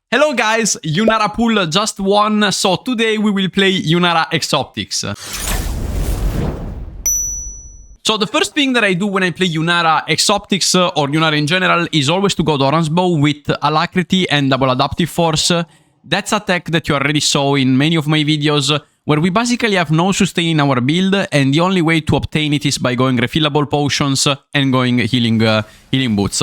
Hello guys, Yunara pool just won, so today we will play Yunara X Optics. So the first thing that I do when I play Yunara X Optics or Yunara in general is always to go Doran's Bow with Alacrity and Double Adaptive Force. That's a tech that you already saw in many of my videos, where we basically have no sustain in our build, and the only way to obtain it is by going refillable potions and going healing boots.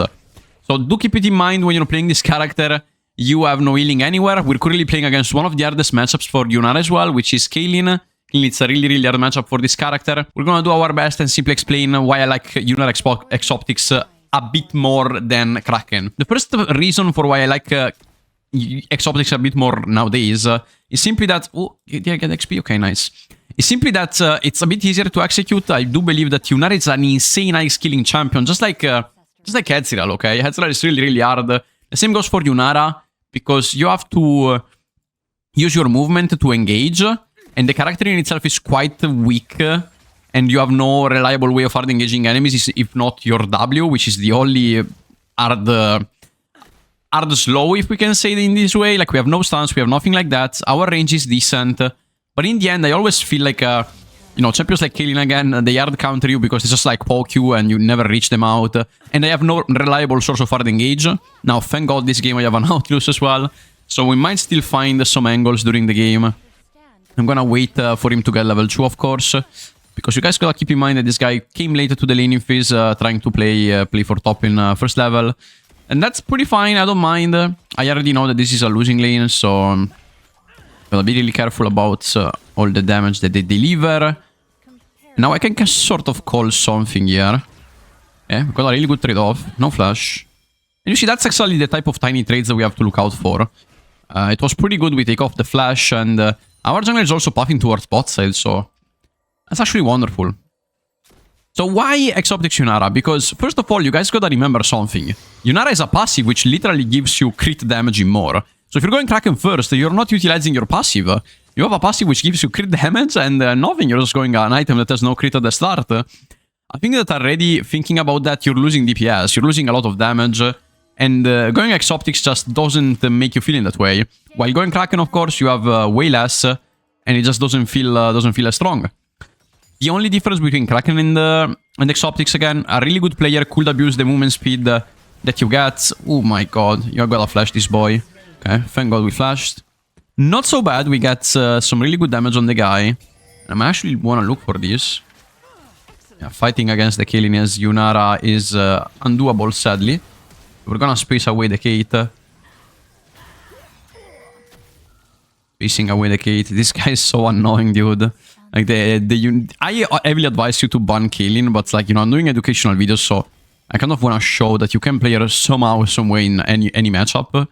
So do keep it in mind when you're playing this character. You have no healing anywhere. We're currently playing against one of the hardest matchups for Yunara as well, which is Kaylin. It's a really hard matchup for this character. We're gonna do our best and simply explain why I like Yunara X Optics a bit more than Kraken. The first reason for why I like X Optics a bit more nowadays is simply that... Oh, did I get XP? Okay, nice. It's simply that it's a bit easier to execute. I do believe that Yunara is an insane high skilling champion, just like Ezreal, okay? Ezreal is really hard. The same goes for Yunara, because you have to use your movement to engage, and the character in itself is quite weak, and you have no reliable way of hard engaging enemies, if not your W, which is the only hard slow, if we can say it in this way. Like, we have no stance, we have nothing like that. Our range is decent, but in the end, I always feel like, you know, champions like Kaylin again, they hard counter you because it's just like poke you and you never reach them out. And I have no reliable source of hard engage. Now, thank God this game I have an Nautilus as well, so we might still find some angles during the game. I'm gonna wait for him to get level 2, of course, because you guys gotta keep in mind that this guy came late to the laning phase, trying to play for top in first level. And that's pretty fine, I don't mind. I already know that this is a losing lane, so gotta be really careful about all the damage that they deliver. Now I can sort of call something here. Yeah, we got a really good trade-off. No flash. And you see, that's actually the type of tiny trades that we have to look out for. It was pretty good. We take off the flash, and our jungler is also puffing towards bot side, so that's actually wonderful. So why X Optics Yunara? Because first of all, you guys gotta remember something. Yunara is a passive which literally gives you crit damage in more. So if you're going Kraken first, you're not utilizing your passive. You have a passive which gives you crit damage and nothing. You're just going an item that has no crit at the start. I think that already thinking about that, you're losing DPS. You're losing a lot of damage. And going X Optics just doesn't make you feel in that way. While going Kraken, of course, you have way less. And it just doesn't feel as strong. The only difference between Kraken and X Optics, again, a really good player could abuse the movement speed that you get. Oh my god, you gotta flash this boy. Okay, thank god we flashed. Not so bad, we get some really good damage on the guy. I actually want to look for this. Yeah, fighting against the Kaylin as Yunara is undoable, sadly. We're gonna space away the Kate. Spacing away the Kate. This guy is so annoying, dude. Like, I heavily advise you to ban Kaylin, but like, you know, I'm doing educational videos, so I kind of want to show that you can play her somehow, some way in any matchup.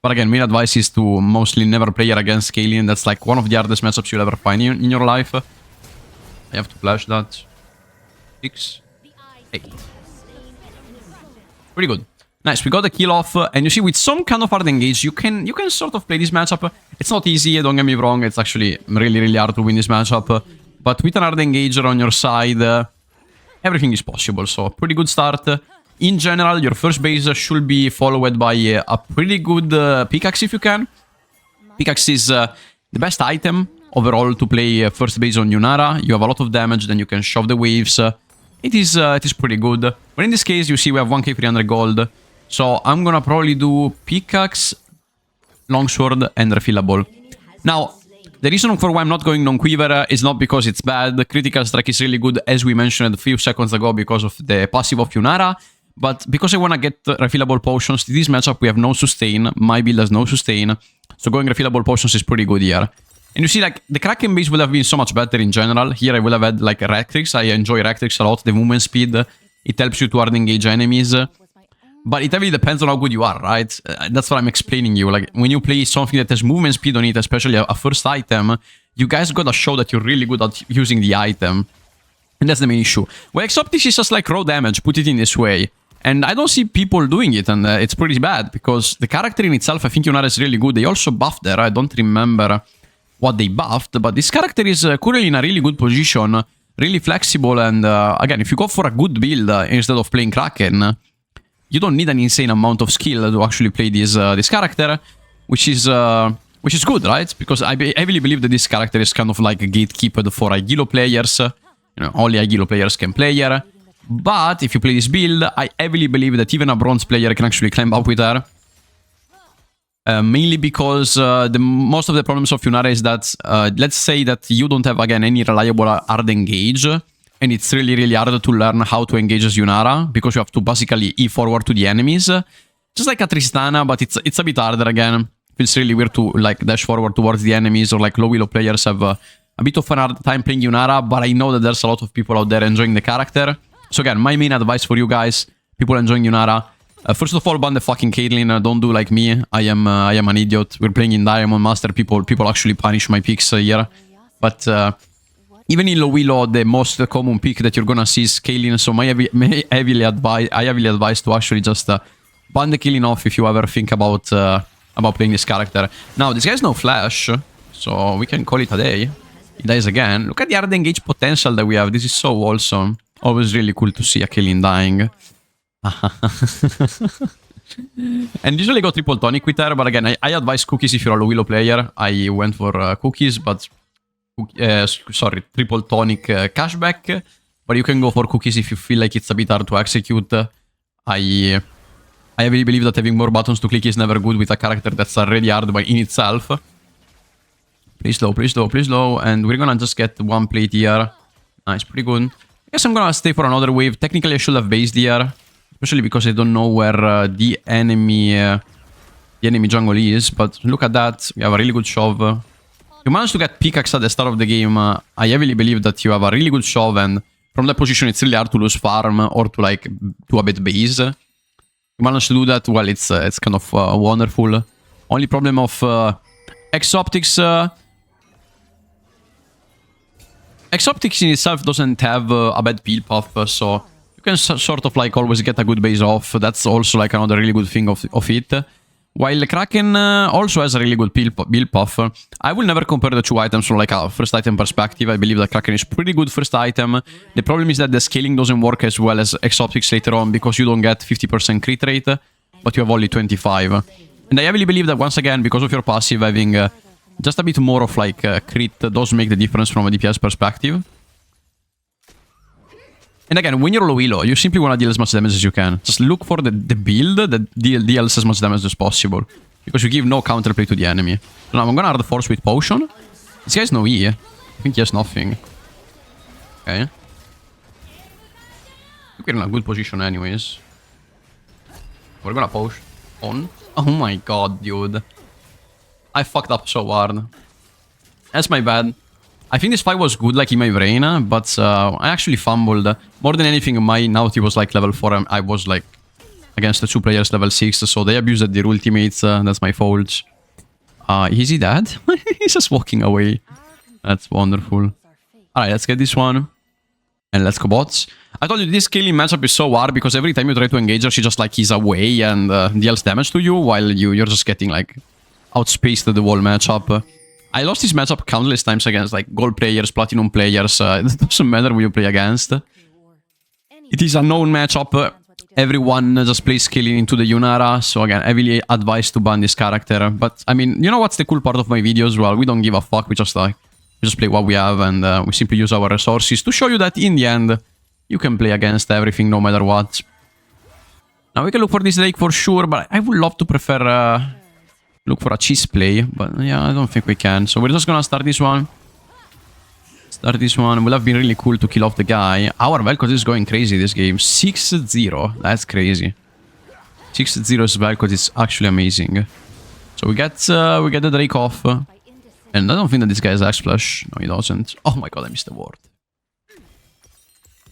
But again, main advice is to mostly never play her against Kaylin. That's like one of the hardest matchups you'll ever find in your life. I have to flash that. 6, 8. Pretty good. Nice, we got the kill off. And you see, with some kind of hard engage, you can sort of play this matchup. It's not easy, don't get me wrong. It's actually really hard to win this matchup. But with an hard engager on your side, everything is possible. So, pretty good start. In general, your first base should be followed by a pretty good pickaxe if you can. Pickaxe is the best item overall to play first base on Yunara. You have a lot of damage, then you can shove the waves. It is pretty good. But in this case, you see we have 1k 300 gold. So I'm gonna probably do pickaxe, longsword, and refillable. Now, the reason for why I'm not going non-quiver is not because it's bad. Critical strike is really good, as we mentioned a few seconds ago, because of the passive of Yunara. But because I want to get refillable potions, this matchup we have no sustain. My build has no sustain. So going refillable potions is pretty good here. And you see, like, the Kraken base would have been so much better in general. Here I would have had, like, Rectrix. I enjoy Rectrix a lot. The movement speed, it helps you to hard engage enemies. But it heavily depends on how good you are, right? That's what I'm explaining you. Like, when you play something that has movement speed on it, especially a first item, you guys gotta show that you're really good at using the item. And that's the main issue. Well, X Optics is just like raw damage, put it in this way. And I don't see people doing it, and it's pretty bad, because the character in itself, I think Yunara is really good. They also buffed her. I don't remember what they buffed, but this character is currently in a really good position, really flexible, and again, if you go for a good build instead of playing Kraken, you don't need an insane amount of skill to actually play this character. which is good, right? Because I heavily believe that this character is kind of like a gatekeeper for Aguilo players. You know, only Aguilo players can play her. But if you play this build, I heavily believe that even a bronze player can actually climb up with her. Mainly because most of the problems of Yunara is that, let's say that you don't have, again, any reliable hard engage, and it's really, really hard to learn how to engage as Yunara, because you have to basically E-forward to the enemies. Just like a Tristana, but it's a bit harder again. Feels really weird to like dash forward towards the enemies, or like low elo players have a bit of a hard time playing Yunara, but I know that there's a lot of people out there enjoying the character. So again, my main advice for you guys, people enjoying Yunara, first of all, ban the fucking Caitlyn. Don't do like me. I am an idiot. We're playing in Diamond Master. People actually punish my picks here. But even in low elo, the most common pick that you're gonna see is Caitlyn. So I heavily advise to actually just ban the Caitlyn off if you ever think about playing this character. Now, this guy's no flash, so we can call it a day. He dies again. Look at the hard engage potential that we have. This is so awesome. Always really cool to see a Caitlyn dying. And usually go triple tonic with her, but again, I advise cookies if you're a low elo player. I went for cookies, but... sorry, triple tonic cashback. But you can go for cookies if you feel like it's a bit hard to execute. I really believe that having more buttons to click is never good with a character that's already hard by in itself. Please low, please low, please low. And we're gonna just get one plate here. Nice, pretty good. I guess I'm gonna stay for another wave. Technically, I should have based here. Especially because I don't know where the enemy jungle is. But look at that. We have a really good shove. You managed to get pickaxe at the start of the game. I heavily believe that you have a really good shove. And from that position, it's really hard to lose farm or to like do a bit base. You managed to do that. Well, it's kind of wonderful. Only problem of Exoptics... Exoptics in itself doesn't have a bad peel puff, so you can sort of like always get a good base off. That's also like another really good thing of it. While Kraken also has a really good peel puff. I will never compare the two items from like a first item perspective. I believe that Kraken is pretty good first item. The problem is that the scaling doesn't work as well as Exoptics later on, because you don't get 50% crit rate, but you have only 25. And I heavily believe that once again, because of your passive having... just a bit more of like crit does make the difference from a DPS perspective. And again, when you're low elo, you simply want to deal as much damage as you can. Just look for the build that deals as much damage as possible. Because you give no counterplay to the enemy. So now I'm gonna hard force with potion. This guy's no E. I think he has nothing. Okay. We're in a good position anyways. We're gonna push on. Oh my god, dude. I fucked up so hard. That's my bad. I think this fight was good, like, in my brain, but I actually fumbled. More than anything, my Naughty was, like, level 4, and I was, like, against the two players level 6, so they abused their ultimates. That's my fault. Is he dead? He's just walking away. That's wonderful. Alright, let's get this one. And let's go bots. I told you, this killing matchup is so hard, because every time you try to engage her, she just, like, is away and deals damage to you, while you're just getting, like... outspaced the whole matchup. I lost this matchup countless times against like gold players, platinum players. It doesn't matter who you play against. It is a known matchup. Everyone just plays killing into the Yunara. So again, I really advise to ban this character. But I mean, you know what's the cool part of my videos? Well, we don't give a fuck. We just play what we have, and we simply use our resources to show you that in the end, you can play against everything no matter what. Now we can look for this lake for sure, but I would love to prefer... look for a cheese play, but yeah, I don't think we can. So we're just gonna start this one. Start this one. Will have been really cool to kill off the guy. Our Vel'Koz is going crazy this game. 6-0. That's crazy. 6-0 Vel'Koz is actually amazing. So we get the Drake off. And I don't think that this guy has X-Flash. No, he doesn't. Oh my god, I missed the ward.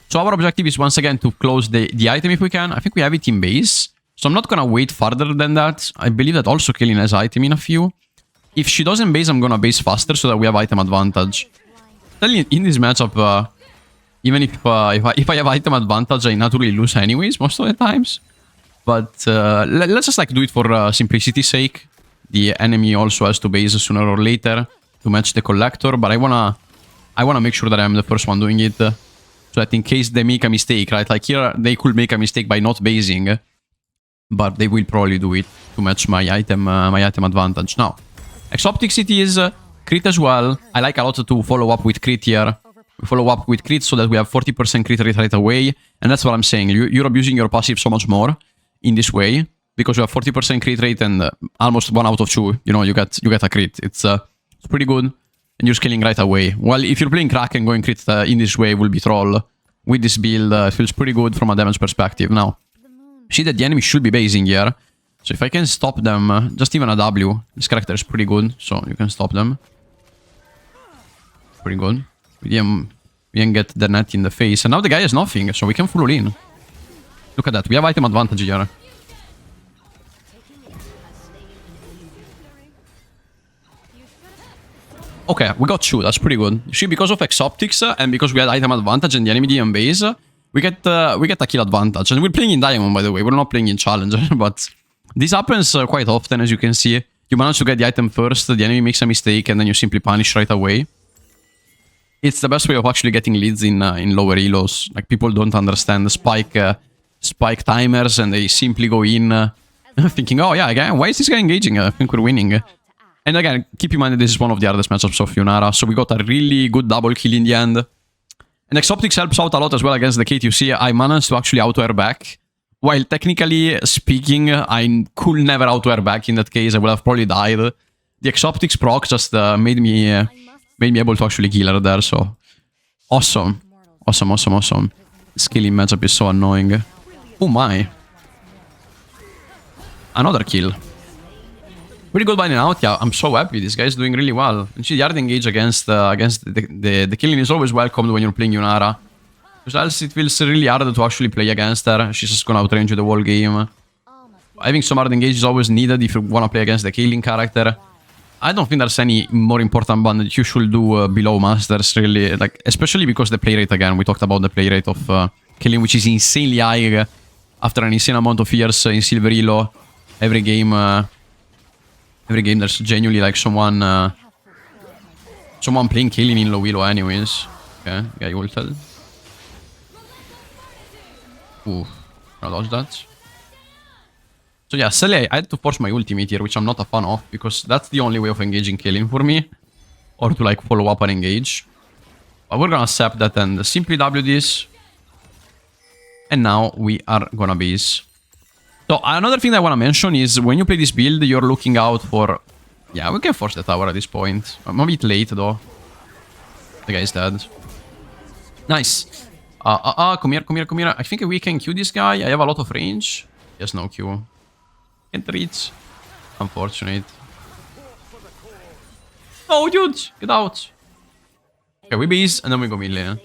So our objective is once again to close the item if we can. I think we have it in base. So I'm not gonna wait further than that. I believe that also Killing has item in a few. If she doesn't base, I'm gonna base faster so that we have item advantage. In this matchup, even if I have item advantage, I naturally lose anyways most of the times. But let's just like do it for simplicity's sake. The enemy also has to base sooner or later to match the collector. But I wanna make sure that I'm the first one doing it. So that in case they make a mistake, right? Like here, they could make a mistake by not basing. but they will probably do it to match my item advantage. Now, Exoptics it is, crit as well. I like a lot to follow up with crit here. We follow up with crit so that we have 40% crit rate right away. And that's what I'm saying. You're abusing your passive so much more in this way. Because you have 40% crit rate and almost 1 out of 2. You know, you get a crit. It's pretty good. And you're scaling right away. Well, if you're playing Kraken, going crit in this way will be troll. With this build, it feels pretty good from a damage perspective. Now, see that the enemy should be basing here. So if I can stop them, just even a W, this character is pretty good. So you can stop them. Pretty good. We didn't get the net in the face. And now the guy has nothing, so we can full in. Look at that. We have item advantage here. Okay, we got 2. That's pretty good. See, because of Exoptics and because we had item advantage and the enemy didn't base, we get a kill advantage. And we're playing in Diamond, by the way. We're not playing in Challenger, but this happens quite often, as you can see. You manage to get the item first, the enemy makes a mistake, and then you simply punish right away. It's the best way of actually getting leads in lower elos. Like, people don't understand the spike timers, and they simply go in thinking, oh yeah, again, why is this guy engaging? I think we're winning. And again, keep in mind that this is one of the hardest matchups of Yunara, so we got a really good double kill in the end. And Exoptics helps out a lot as well against the K2C. I managed to actually auto-air back. While technically speaking, I could never auto-air back in that case. I would have probably died. The Exoptics proc just made me able to actually kill her there, so... Awesome. Awesome. Scaling matchup is so annoying. Oh my. Another kill. Pretty good binding out, yeah, I'm so happy. This guy's doing really well. And see, the hard engage against the killing is always welcomed when you're playing Yunara. Because else it feels really hard to actually play against her. She's just gonna outrange you the whole game. Having some hard engage is always needed if you wanna play against the killing character. I don't think there's any more important band that you should do below Masters, really. Like, especially because the play rate, again, we talked about the play rate of killing, which is insanely high after an insane amount of years in Silver Elo. Every game there's genuinely like someone playing killing in low elo anyways. Okay, guy ulted. Ooh, I dodged that. So yeah, Sele, I had to force my ultimate here, which I'm not a fan of, because that's the only way of engaging killing for me. Or to like follow up and engage. But we're gonna accept that and simply W this. And now we are gonna base. So another thing that I want to mention is when you play this build, you're looking out for... Yeah, we can force the tower at this point. I'm a bit late though. The guy is dead. Nice. Come here. I think we can Q this guy. I have a lot of range. He has no Q. Can't reach. Unfortunate. No, dude! Get out. Okay, we base and then we go mid lane.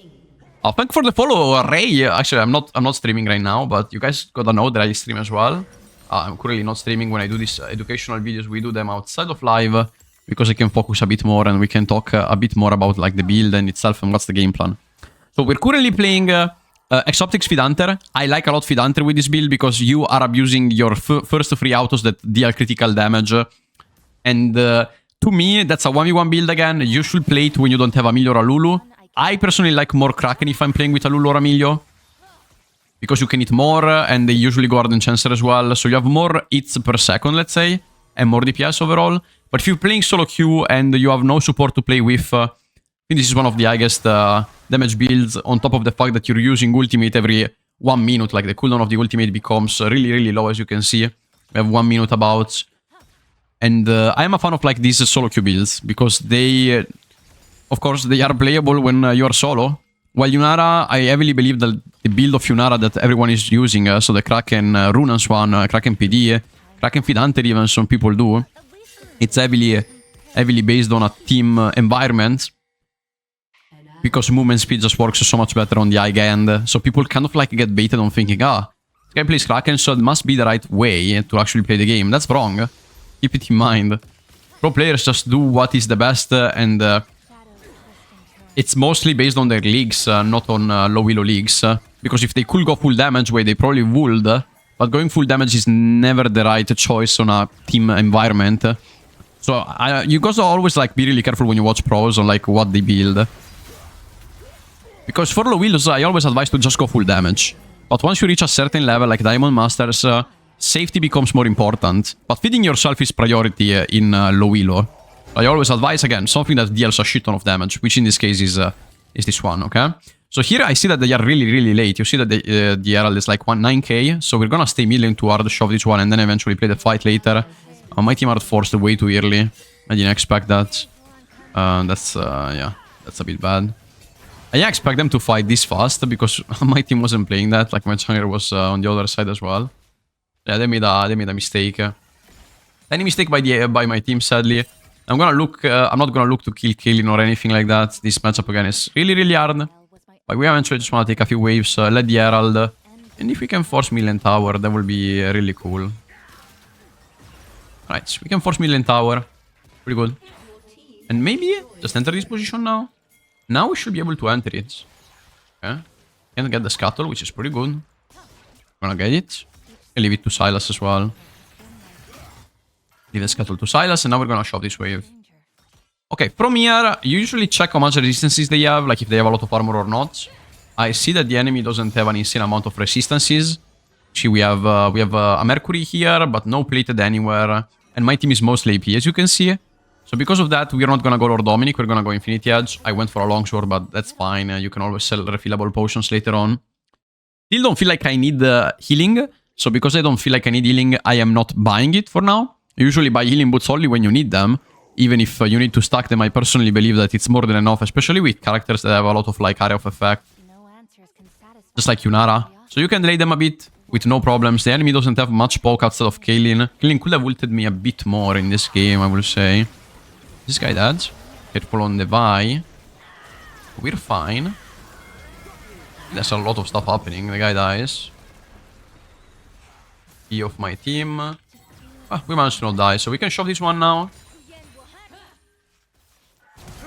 Thank you for the follow, Ray. Actually, I'm not streaming right now, but you guys gotta know that I stream as well. I'm currently not streaming when I do these educational videos. We do them outside of live because I can focus a bit more and we can talk a bit more about like the build and itself and what's the game plan. So we're currently playing Exoptics Feed Hunter. I like a lot Feed Hunter with this build because you are abusing your first 3 autos that deal critical damage. And to me, that's a 1v1 build again. You should play it when you don't have Amelie or a Lulu. I personally like more Kraken if I'm playing with a Lulu or Emilio. Because you can hit more, and they usually go Arden Chancer as well. So you have more hits per second, let's say, and more DPS overall. But if you're playing solo queue and you have no support to play with, I think this is one of the highest damage builds, on top of the fact that you're using ultimate every 1 minute. Like, the cooldown of the ultimate becomes really, really low, as you can see. We have 1 minute about. And I am a fan of like these solo queue builds, because they... Of course, they are playable when you are solo. While Yunara, I heavily believe that the build of Yunara that everyone is using, so the Kraken Runans one, Kraken PD, Kraken Feed Hunter even some people do, it's heavily based on a team environment. Because movement speed just works so much better on the high end. So people kind of like get baited on thinking, this guy plays Kraken, so it must be the right way to actually play the game. That's wrong. Keep it in mind. Pro players just do what is the best and... it's mostly based on their leagues, not on low elo leagues. Because if they could go full damage way, they probably would. But going full damage is never the right choice on a team environment. So you guys always like be really careful when you watch pros on like what they build. Because for low elos, I always advise to just go full damage. But once you reach a certain level, like Diamond Masters, safety becomes more important. But feeding yourself is priority in low elo. I always advise, again, something that deals a shit ton of damage, which in this case is this one, okay? So here I see that they are really, really late. You see that the Herald is like 9k, so we're gonna stay milling to hard shove this one and then eventually play the fight later. My team are forced way too early. I didn't expect that. Yeah, that's a bit bad. I expect them to fight this fast because my team wasn't playing that. Like my jungler was on the other side as well. Yeah, they made a mistake. Any mistake by my team, sadly. I'm not gonna look to kill Kaylin or anything like that. This matchup again is really, really hard. But we eventually just wanna take a few waves, let the Herald, and if we can force Million Tower, that will be really cool. Right, so we can force Million Tower. Pretty good. And maybe just enter this position now. Now we should be able to enter it. Okay. Can get the Scuttle, which is pretty good. Gonna get it. And leave it to Sylas as well. Leave the Scuttle to Sylas, and now we're gonna shove this wave. Okay, from here, you usually check how much resistances they have, like if they have a lot of armor or not. I see that the enemy doesn't have an insane amount of resistances. See, we have a Mercury here, but no plated anywhere. And my team is mostly AP, as you can see. So because of that, we're not gonna go Lord Dominic, we're gonna go Infinity Edge. I went for a longsword, but that's fine. You can always sell refillable potions later on. Still don't feel like I need healing. So because I don't feel like I need healing, I am not buying it for now. I usually buy healing boots only when you need them. Even if you need to stack them, I personally believe that it's more than enough, especially with characters that have a lot of like area of effect. Just like Yunara. So you can delay them a bit with no problems. The enemy doesn't have much poke outside of Kaylin. Kaylin could have ulted me a bit more in this game, I will say. This guy dead. Careful on the Vi. We're fine. There's a lot of stuff happening. The guy dies. E of my team. Ah, we managed to not die, so we can shove this one now.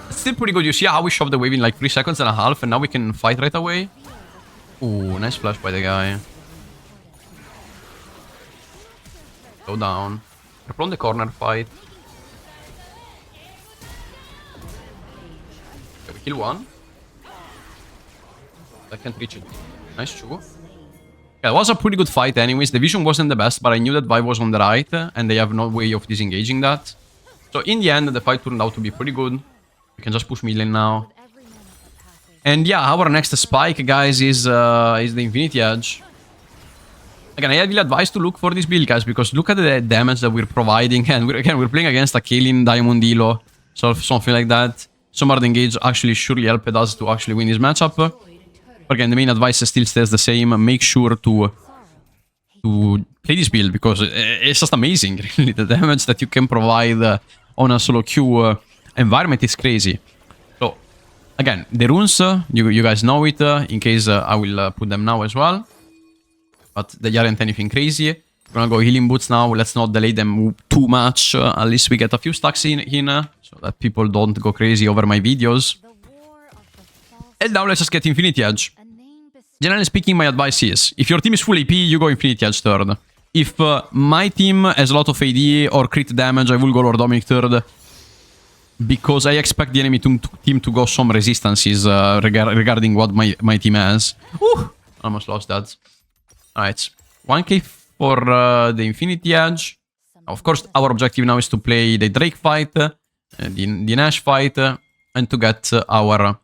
It's still pretty good. You see how we shoved the wave in like 3 seconds and a half, and now we can fight right away. Ooh, nice flash by the guy. Go down. We're on the corner fight. Okay, we kill one. I can't reach it. Nice chew. Yeah, it was a pretty good fight anyways. The vision wasn't the best, but I knew that Vi was on the right, and they have no way of disengaging that. So in the end, the fight turned out to be pretty good. We can just push Million now. And yeah, our next spike, guys, is the Infinity Edge. Again, I really advise to look for this build, guys, because look at the damage that we're providing. And we're playing against a Kaylin Diamond Elo, so something like that. Summored Engage actually surely helped us to actually win this matchup. Again, the main advice still stays the same. Make sure to play this build because it's just amazing, really. The damage that you can provide on a solo queue environment is crazy. So, again, the runes, you guys know it. In case I will put them now as well. But they aren't anything crazy. We're gonna go healing boots now. Let's not delay them too much. At least we get a few stacks in so that people don't go crazy over my videos. And now let's just get Infinity Edge. Generally speaking, my advice is, if your team is full AP, you go Infinity Edge third. If my team has a lot of AD or crit damage, I will go Lord Dominic third. Because I expect the enemy team to go some resistances regarding what my team has. Ooh, almost lost that. Alright, 1k for the Infinity Edge. Of course, our objective now is to play the Drake fight, the Nash fight, and to get our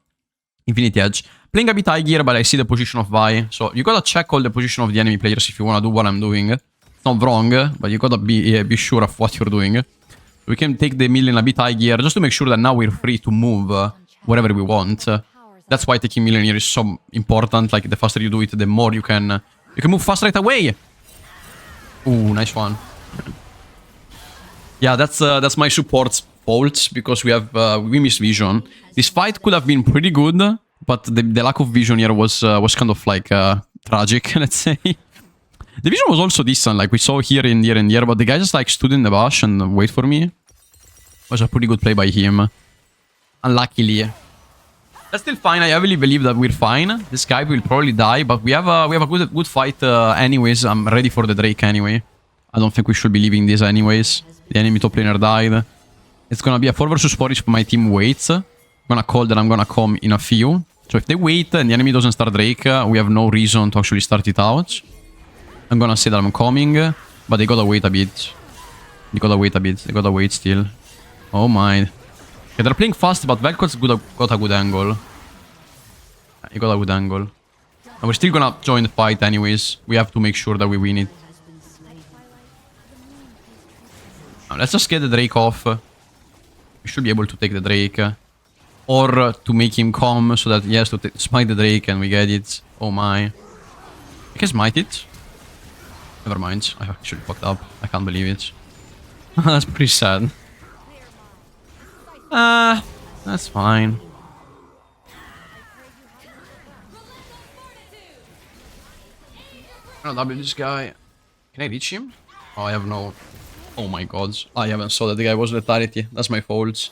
Infinity Edge. Playing a bit high gear, but I see the position of Vi. So you gotta check all the position of the enemy players if you wanna do what I'm doing. It's not wrong, but you gotta be sure of what you're doing. We can take the Million a bit high gear just to make sure that now we're free to move wherever we want. That's why taking Million here is so important. Like the faster you do it, the more you can move fast right away. Ooh, nice one. Yeah, that's my support's fault because we missed vision. This fight could have been pretty good, but the lack of vision here was kind of like tragic, let's say. The vision was also decent, like we saw here and here, but the guy just like stood in the bush and wait for me. It was a pretty good play by him. Unluckily. That's still fine, I heavily believe that we're fine. This guy will probably die, but we have a good fight anyways. I'm ready for the Drake anyway. I don't think we should be leaving this anyways. The enemy top laner died. It's gonna be a 4 versus 4 if my team waits. I'm gonna call that I'm gonna come in a few. So if they wait and the enemy doesn't start Drake, we have no reason to actually start it out. I'm gonna say that I'm coming. But they gotta wait a bit. They gotta wait a bit. They gotta wait still. Oh my. Okay, they're playing fast, but Velkot's got a good angle. He got a good angle. And we're still gonna join the fight anyways. We have to make sure that we win it. Now, let's just get the Drake off. We should be able to take the Drake. Or to make him come so that he has to smite the Drake and we get it. Oh my. I can smite it. Never mind. I actually fucked up. I can't believe it. That's pretty sad. That's fine. I'm gonna W this guy. Can I reach him? Oh, I have no... Oh my god. I haven't saw that the guy was lethality. That's my fault.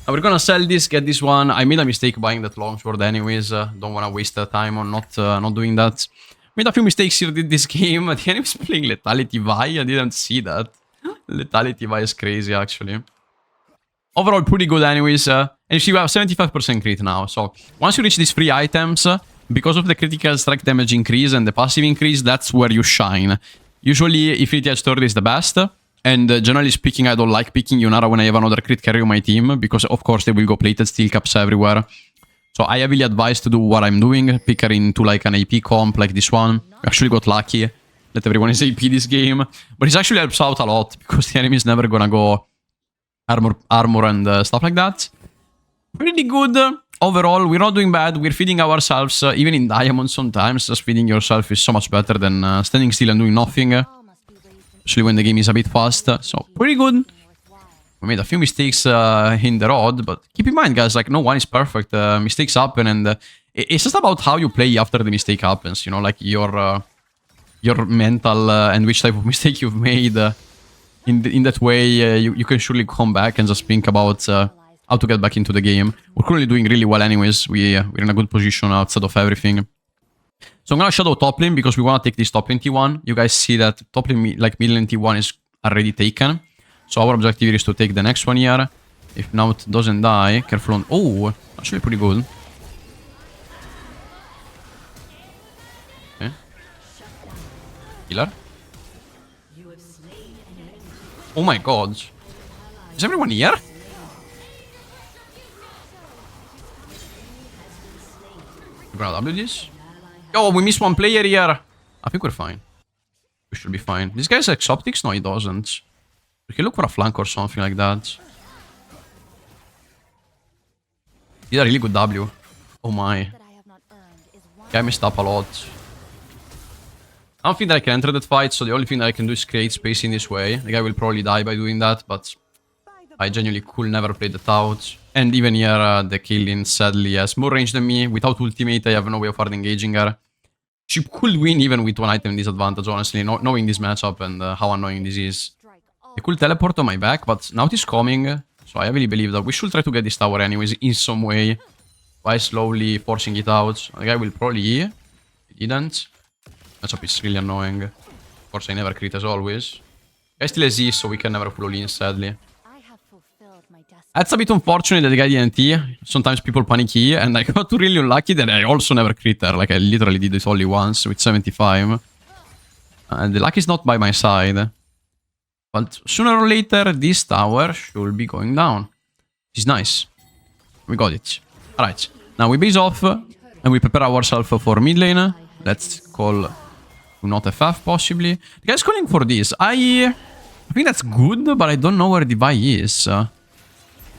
We're gonna sell this, get this one. I made a mistake buying that longsword anyways. Don't wanna waste the time on not doing that. Made a few mistakes here in this game. The enemy's playing lethality Vi. I didn't see that. Lethality Vi is crazy actually. Overall pretty good anyways. And you see we have 75% crit now. So once you reach these 3 items, because of the critical strike damage increase and the passive increase, that's where you shine. Usually Infinity Edge 30 is the best. And generally speaking, I don't like picking Yunara when I have another crit carry on my team, because of course they will go plated steel caps everywhere. So I heavily advise to do what I'm doing, pick her into like an AP comp like this one. We actually got lucky that everyone is AP this game, but it actually helps out a lot, because the enemy is never gonna go armor and stuff like that. Pretty good. Overall, we're not doing bad, we're feeding ourselves, even in diamonds sometimes, just feeding yourself is so much better than standing still and doing nothing. Especially when the game is a bit fast, so pretty good. We made a few mistakes in the road, but keep in mind, guys, like no one is perfect. Mistakes happen, and it's just about how you play after the mistake happens. You know, like your mental and which type of mistake you've made. In that way, you can surely come back and just think about how to get back into the game. We're currently doing really well, anyways. We're in a good position outside of everything. So I'm gonna shadow top lane because we wanna take this top lane T1. You guys see that top lane, like mid lane T1 is already taken. So our objective here is to take the next one here. If now it doesn't die, careful on... Oh, actually pretty good. Okay. Killer. Oh my god. Is everyone here? We're gonna W this. Yo, we missed one player here. I think we're fine. We should be fine. This guy's Exoptics? No, he doesn't. We can look for a flank or something like that. He's a really good W. Oh my. Guy messed up a lot. I don't think that I can enter that fight, so the only thing that I can do is create space in this way. The guy will probably die by doing that, but I genuinely could never play that out. And even here, the Kaylin sadly has more range than me. Without ultimate, I have no way of hard engaging her. She could win even with one item disadvantage, honestly, knowing this matchup and how annoying this is. I could teleport on my back, but now it is coming. So I heavily believe that we should try to get this tower anyways in some way. By slowly forcing it out. The guy will probably... He didn't. Matchup is really annoying. Of course, I never crit as always. Guy still has E, so we can never pull in, sadly. That's a bit unfortunate that the guy didn't E. Sometimes people panic E, and I got really unlucky that I also never crit her. Like, I literally did it only once with 75. And the luck is not by my side. But sooner or later, this tower should be going down. Which is nice. We got it. Alright. Now we base off, and we prepare ourselves for mid lane. Let's call... Not FF, possibly. The guy's calling for this. I think that's good, but I don't know where the Vi is.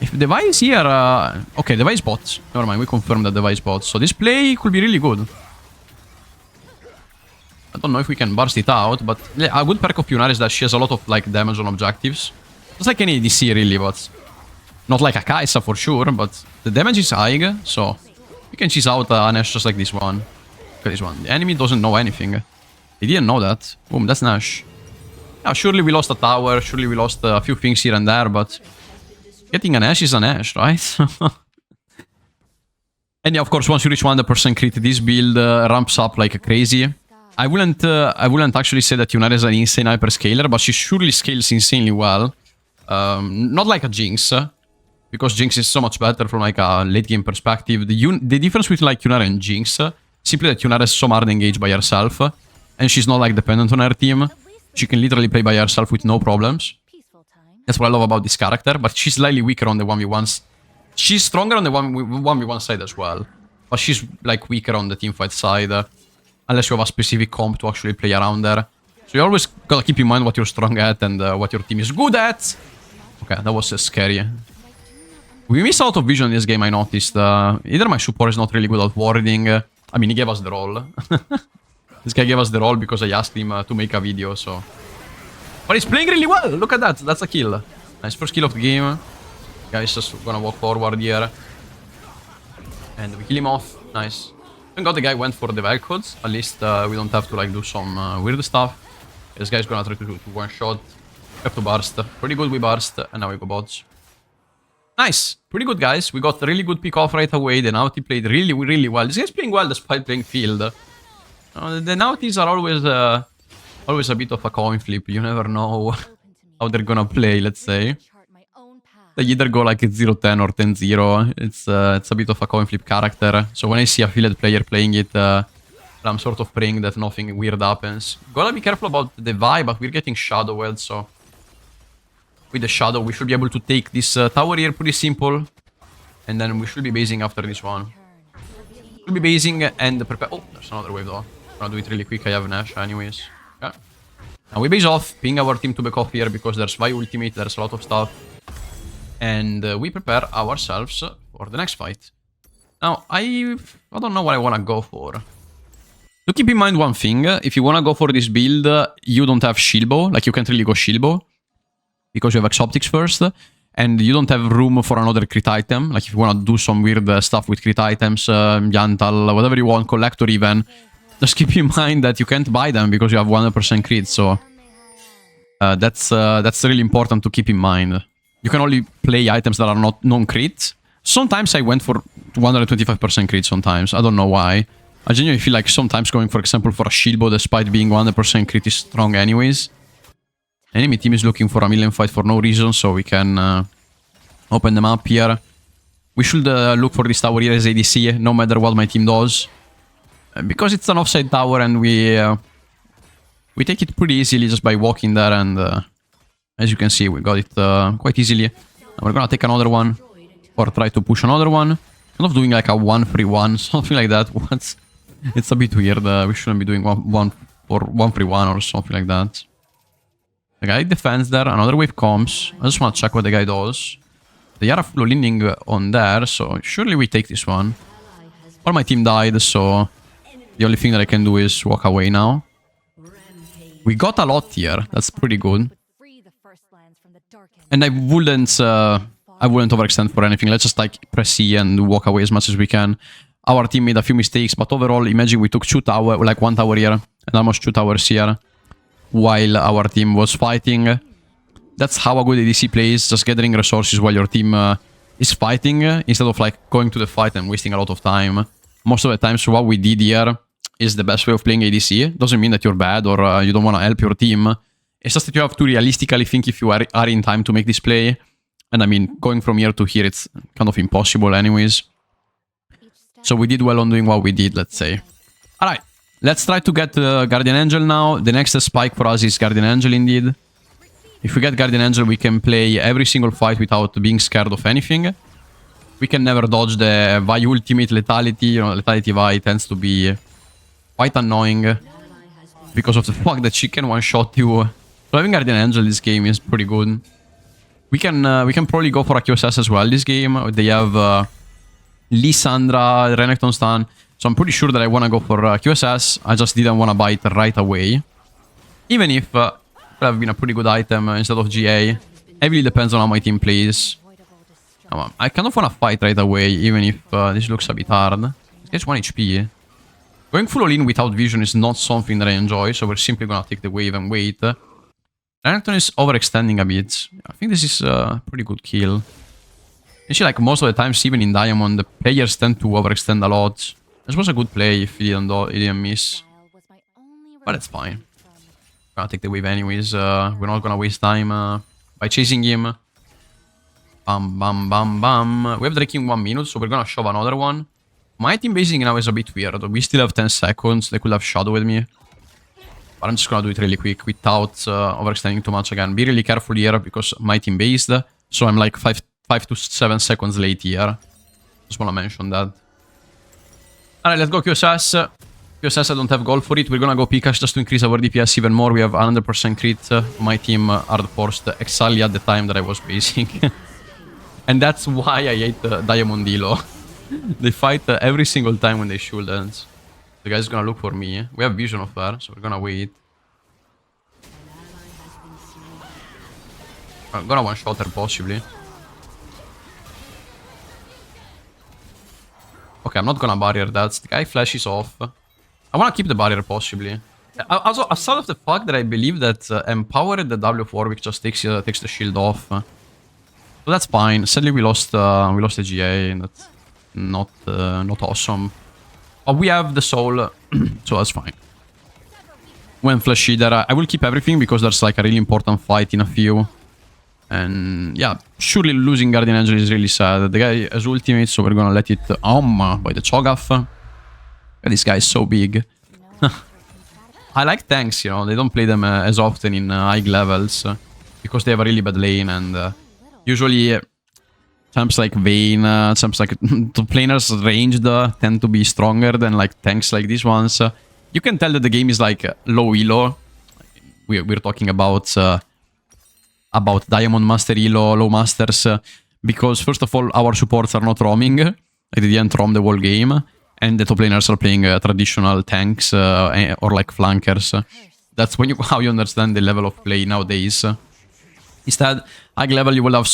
If the Vi is here... okay, the Vi is bot. Never mind, we confirmed that the Vi is bot. So this play could be really good. I don't know if we can burst it out, but a good perk of Yunara is that she has a lot of like damage on objectives. Just like any ADC really, but... Not like a Kaisa for sure, but the damage is high, so... We can cheese out an Nash just like this one. Look at this one. The enemy doesn't know anything. They didn't know that. Boom, that's Nash. Yeah, surely we lost a tower, surely we lost a few things here and there, but... Getting an Nash is an Nash, right? And yeah, of course, once you reach 100% crit, this build ramps up like crazy. I wouldn't actually say that Yunara is an insane hyperscaler, but she surely scales insanely well. Not like a Jinx, because Jinx is so much better from like a late game perspective. The difference between like Yunara and Jinx, simply that Yunara is so hard engaged by herself, and she's not like dependent on her team. She can literally play by herself with no problems. That's what I love about this character, but she's slightly weaker on the 1v1s. She's stronger on the 1v1 side as well, but she's like weaker on the teamfight side, unless you have a specific comp to actually play around there. So you always gotta keep in mind what you're strong at and what your team is good at. Okay, that was scary. We missed a lot of vision in this game, I noticed. Either my support is not really good at warding. I mean, he gave us the role. This guy gave us the role because I asked him to make a video, so... But he's playing really well! Look at that, that's a kill. Nice first kill of the game. Guys just gonna walk forward here. And we kill him off. Nice. Thank god the guy went for the Velcodes. At least we don't have to like do some weird stuff. This guy's gonna try to one shot. We have to burst. Pretty good we burst. And now we go bots. Nice. Pretty good guys. We got a really good pick off right away. The Naughty played really, really well. This guy's playing well despite playing field. The Naughties are always a bit of a coin flip. You never know how they're gonna play, let's say. They either go like 0-10 or 10-0. It's a bit of a coin flip character. So when I see a fielded player playing it, I'm sort of praying that nothing weird happens. Gotta be careful about the vibe, but we're getting shadowed, so... With the shadow, we should be able to take this tower here, pretty simple. And then we should be basing after this one. We'll be basing and prepare... Oh, there's another wave though. I'm gonna do it really quick, I have Nash anyways. Okay. Now we base off, ping our team to back off here because there's Vi ultimate, there's a lot of stuff. And we prepare ourselves for the next fight. Now, I don't know what I want to go for. To keep in mind one thing, if you want to go for this build, you don't have Shilbo. Like, you can't really go Shilbo. Because you have Exoptics first. And you don't have room for another crit item. Like, if you want to do some weird stuff with crit items, Yantal, whatever you want, Collector even. Just keep in mind that you can't buy them because you have 100% crit, so... that's really important to keep in mind. You can only play items that are not non-crit. Sometimes I went for 125% crit sometimes. I don't know why. I genuinely feel like sometimes going, for example, for a Shilbo despite being 100% crit is strong anyways. Enemy team is looking for a million fight for no reason, so we can open them up here. We should look for this tower here as ADC, no matter what my team does. Because it's an offside tower and we take it pretty easily just by walking there and... as you can see, we got it quite easily. Now we're gonna take another one. Or try to push another one. Kind of doing like a 1-3-1, something like that. What? It's a bit weird. We shouldn't be doing 1-3-1 or something like that. The guy defends there. Another wave comes. I just want to check what the guy does. They are full leaning on there, so surely we take this one. All my team died, so the only thing that I can do is walk away now. We got a lot here. That's pretty good. And I wouldn't overextend for anything. Let's just like press E and walk away as much as we can. Our team made a few mistakes, but overall, imagine we took one tower here and almost 2 towers here while our team was fighting. That's how a good ADC plays, just gathering resources while your team is fighting instead of like going to the fight and wasting a lot of time. Most of the times what we did here is the best way of playing ADC. Doesn't mean that you're bad or you don't want to help your team. It's just that you have to realistically think if you are in time to make this play. And I mean, going from here to here, it's kind of impossible anyways. So we did well on doing what we did, let's say. Alright, let's try to get Guardian Angel now. The next spike for us is Guardian Angel indeed. If we get Guardian Angel, we can play every single fight without being scared of anything. We can never dodge the Vi ultimate lethality. You know, lethality Vi tends to be quite annoying because of the fact that she can one-shot you. So having Guardian Angel this game is pretty good. We can probably go for a QSS as well this game. They have Lissandra, Renekton stun. So I'm pretty sure that I want to go for QSS. I just didn't want to buy it right away. Even if it would have been a pretty good item instead of GA. Heavily depends on how my team plays. I kind of want to fight right away, even if this looks a bit hard. This guy's 1 HP. Going full all-in without vision is not something that I enjoy, so we're simply gonna take the wave and wait. Renekton is overextending a bit. I think this is a pretty good kill. Actually, like most of the times, even in Diamond, the players tend to overextend a lot. This was a good play if he didn't miss. But it's fine. Gonna take the wave anyways. We're not gonna waste time by chasing him. Bam, bam, bam, bam. We have Drake in 1 minute, so we're gonna shove another one. My team basing now is a bit weird. We still have 10 seconds. They could have shadowed me. But I'm just gonna do it really quick without overextending too much again. Be really careful here because my team based. So I'm like 5 to 7 seconds late here. Just wanna mention that. Alright, let's go QSS. QSS, I don't have gold for it. We're gonna go Pikachu just to increase our DPS even more. We have 100% crit. My team hard forced exactly at the time that I was basing. And that's why I hate Diamondilo. They fight every single time when they shield ends. The guy's gonna look for me. We have vision of her, so we're gonna wait. I'm gonna one-shot her, possibly. Okay, I'm not gonna barrier that. The guy flashes off. I wanna keep the barrier, possibly. Also, aside of the fact that I believe that Empowered the W of Warwick just takes the shield off. So that's fine. Sadly, we lost the GA, and that's not awesome. But we have the soul, so that's fine. When Flash Eater, I will keep everything because there's like a really important fight in a few. And yeah, surely losing Guardian Angel is really sad. The guy has ultimate, so we're gonna let it by the Cho'Gath. This guy is so big. I like tanks, you know, they don't play them as often in high levels because they have a really bad lane, and usually champs like Vayne, champs like the planers ranged tend to be stronger than like tanks like these ones. You can tell that the game is like low elo. We're talking about Diamond Master elo, low masters, because first of all our supports are not roaming. Like they didn't roam the whole game, and the top laners are playing traditional tanks or like flankers. That's when how you understand the level of play nowadays. Instead, high level you will have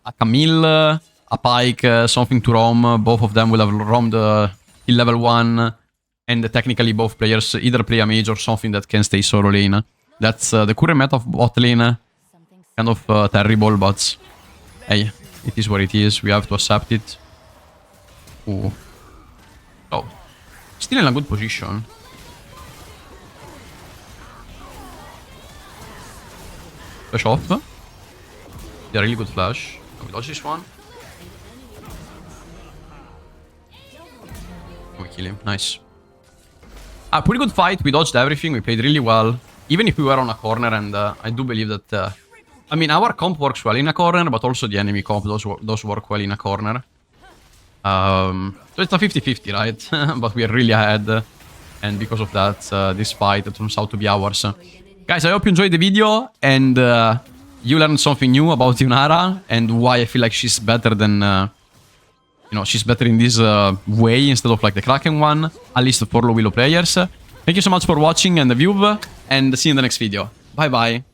a Camille, a Pike, something to roam. Both of them will have roamed in level 1. And technically both players either play a mage or something that can stay solo lane. That's the current meta of bot lane. Kind of terrible, but hey, it is what it is. We have to accept it. Ooh. Oh. Still in a good position. Flash off. Yeah, really good flash. Can we dodge this one? We kill him. Nice. Pretty good fight. We dodged everything. We played really well. Even if we were on a corner, and I do believe that... I mean, our comp works well in a corner, but also the enemy comp does work well in a corner. So it's a 50-50, right? But we are really ahead. And because of that, this fight turns out to be ours. Guys, I hope you enjoyed the video, and you learned something new about Yunara, and why I feel like she's better than... you know, she's better in this way instead of like the Kraken one, at least for low elo players. Thank you so much for watching and the view, and see you in the next video. Bye bye.